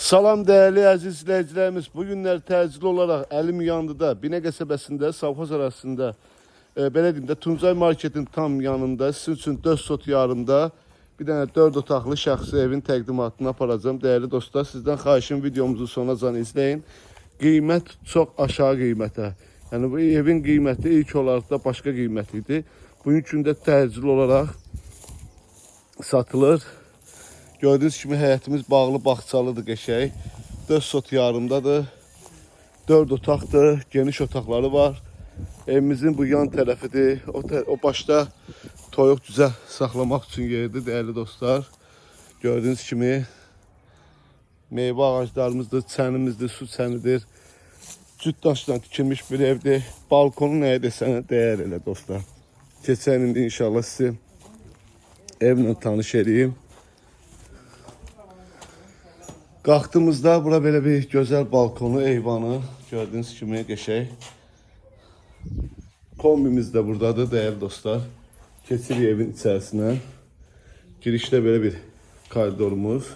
Salam değerli əziz izləyicilərimiz. Bu günlər təcili olaraq Əlim yanında, Binə qəsəbəsində, Savxoz arasında, belə deyim də, Tuncay marketin tam yanında, sizin üçün 4 sot yarımda bir dənə 4 otaqlı şəxsi evin təqdimatını aparacağım. Değerli dostlar, sizdən xahişim videomuzu sonacan izləyin. Qiymət çox aşağı qiymətə. Yəni bu evin qiyməti ilk olaraq da başqa qiymət idi. Bugün gündə təcili olaraq satılır. Gördüğünüz kimi həyətimiz bağlı, bağçalıdır, qəşəng. 4 sot yarımdadır. 4 otaqdır, geniş otaqları var. Evimizin bu yan tərəfidir. O başda toyuq cüzə saxlamaq üçün yeridir, değerli dostlar. Gördüğünüz kimi meyve ağaclarımızdır, çənimizdir, su çənidir. Cüt daşla tikilmiş bir evdir. Balkonu nəyə desənə dəyər elə dostlar. Keçən indi inşallah sizi evlə tanış edeyim. Qalxdığımızda bura belə bir gözəl balkonu, eyvanı gördüğünüz kimi qəşəng. Kombimiz de buradadır değerli dostlar. Keçirik evin içərisinə. Girişdə belə bir koridorumuz.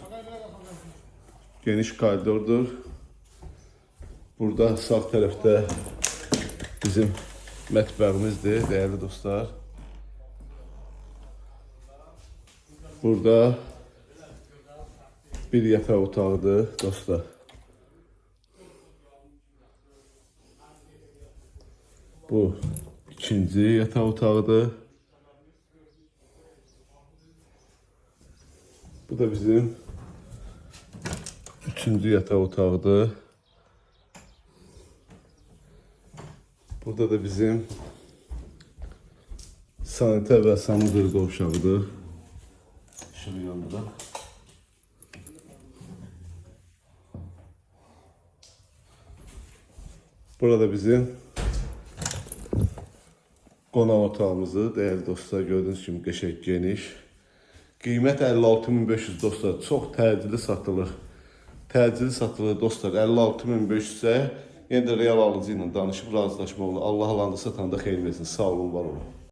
Geniş koridordur. Burada sağ tərəfdə bizim mətbəximizdir değerli dostlar. Burada bir yataq otağıdır dostlar. Bu ikinci yataq otağıdır. Bu da bizim üçüncü yataq otağıdır. Burada da bizim sanitär və sanitär qovşağıdır. Şunu yanında. Burada bizim qonaq otağımızı değerli dostlar, gördüğünüz kimi qəşəng geniş. Qiymət 56.500 dostlar, çox təcili satılır. Təcili satılır dostlar, 56.500 isə yenə də real alıcı ilə danışıb razılaşmaq olur. Allah alanı satanda xeyir versin. Sağ olun, var olun.